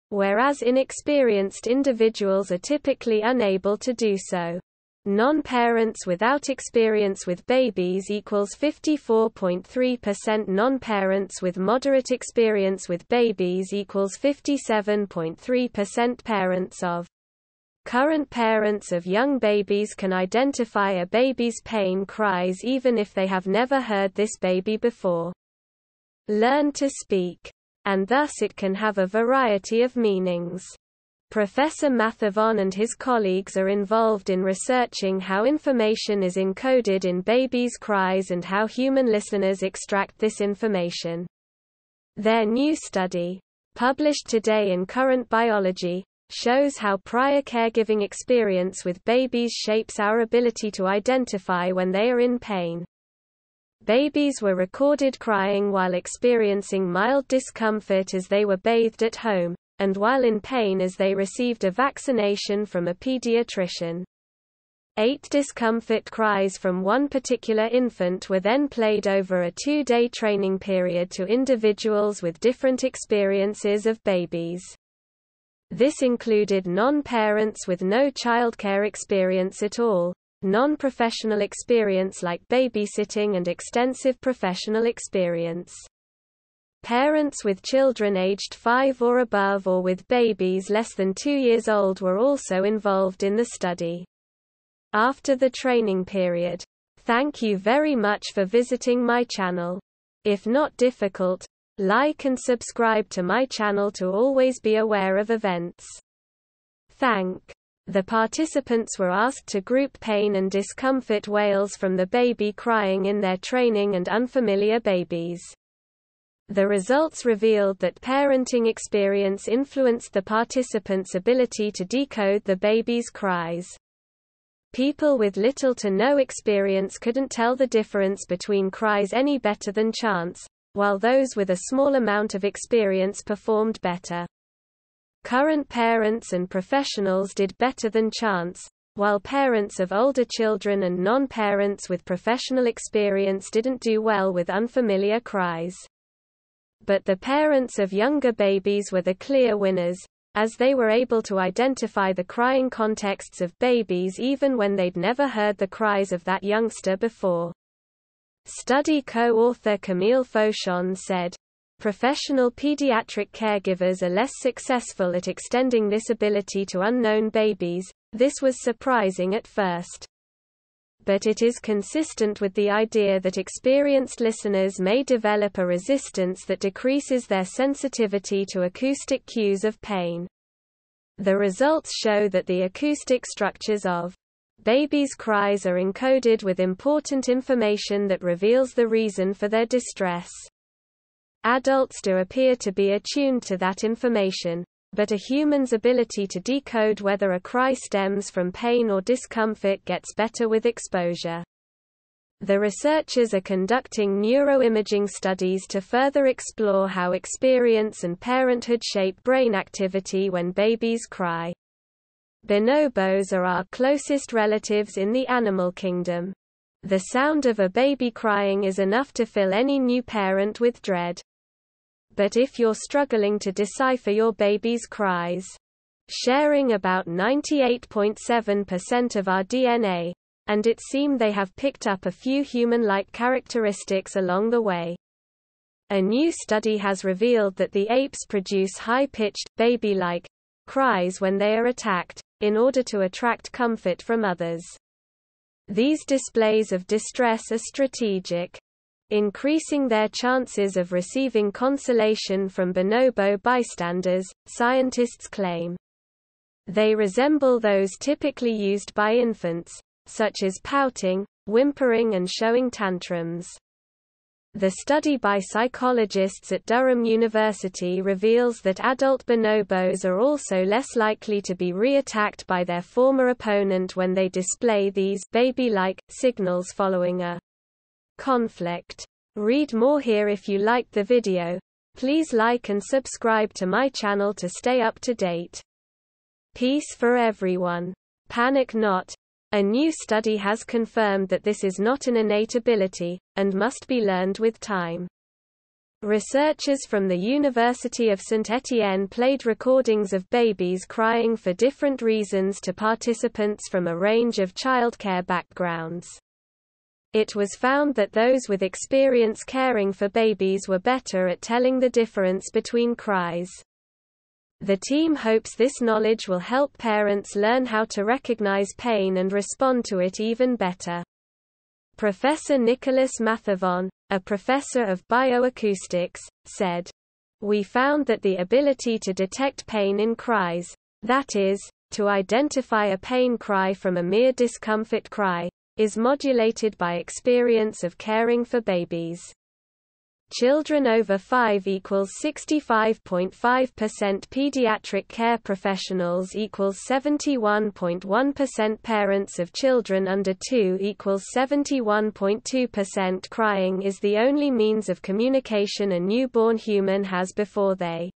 whereas inexperienced individuals are typically unable to do so. Non-parents without experience with babies equals 54.3%. Non-parents with moderate experience with babies equals 57.3%. Parents of current parents of young babies can identify a baby's pain cries even if they have never heard this baby before. Learn to speak, and thus it can have a variety of meanings. Professor Mathavon and his colleagues are involved in researching how information is encoded in babies' cries and how human listeners extract this information. Their new study, published today in Current Biology, shows how prior caregiving experience with babies shapes our ability to identify when they are in pain. Babies were recorded crying while experiencing mild discomfort as they were bathed at home, and while in pain as they received a vaccination from a pediatrician. 8 discomfort cries from one particular infant were then played over a 2-day training period to individuals with different experiences of babies. This included non-parents with no childcare experience at all, non-professional experience like babysitting, and extensive professional experience. Parents with children aged 5 or above or with babies less than 2 years old were also involved in the study. After the training period. Thank you very much for visiting my channel. If not difficult, like and subscribe to my channel to always be aware of events. Thank. The participants were asked to group pain and discomfort wails from the baby crying in their training and unfamiliar babies. The results revealed that parenting experience influenced the participants' ability to decode the baby's cries. People with little to no experience couldn't tell the difference between cries any better than chance, while those with a small amount of experience performed better. Current parents and professionals did better than chance, while parents of older children and non-parents with professional experience didn't do well with unfamiliar cries. But the parents of younger babies were the clear winners, as they were able to identify the crying contexts of babies even when they'd never heard the cries of that youngster before. Study co-author Camille Fauchon said, "Professional pediatric caregivers are less successful at extending this ability to unknown babies. This was surprising at first. But it is consistent with the idea that experienced listeners may develop a resistance that decreases their sensitivity to acoustic cues of pain." The results show that the acoustic structures of babies' cries are encoded with important information that reveals the reason for their distress. Adults do appear to be attuned to that information, but a human's ability to decode whether a cry stems from pain or discomfort gets better with exposure. The researchers are conducting neuroimaging studies to further explore how experience and parenthood shape brain activity when babies cry. Bonobos are our closest relatives in the animal kingdom. The sound of a baby crying is enough to fill any new parent with dread. But if you're struggling to decipher your baby's cries, sharing about 98.7% of our DNA, and it seems they have picked up a few human-like characteristics along the way. A new study has revealed that the apes produce high-pitched, baby-like cries when they are attacked, in order to attract comfort from others. These displays of distress are strategic, increasing their chances of receiving consolation from bonobo bystanders, scientists claim. They resemble those typically used by infants, such as pouting, whimpering and showing tantrums. The study by psychologists at Durham University reveals that adult bonobos are also less likely to be re-attacked by their former opponent when they display these baby-like signals following a conflict. Read more here. If you liked the video, please like and subscribe to my channel to stay up to date. Peace for everyone. Panic not. A new study has confirmed that this is not an innate ability, and must be learned with time. Researchers from the University of Saint-Étienne played recordings of babies crying for different reasons to participants from a range of childcare backgrounds. It was found that those with experience caring for babies were better at telling the difference between cries. The team hopes this knowledge will help parents learn how to recognize pain and respond to it even better. Professor Nicolas Mathavon, a professor of bioacoustics, said, "We found that the ability to detect pain in cries, that is, to identify a pain cry from a mere discomfort cry, is modulated by experience of caring for babies. Children over 5 equals 65.5%, pediatric care professionals equals 71.1%, parents of children under 2 equals 71.2%. Crying is the only means of communication a newborn human has before they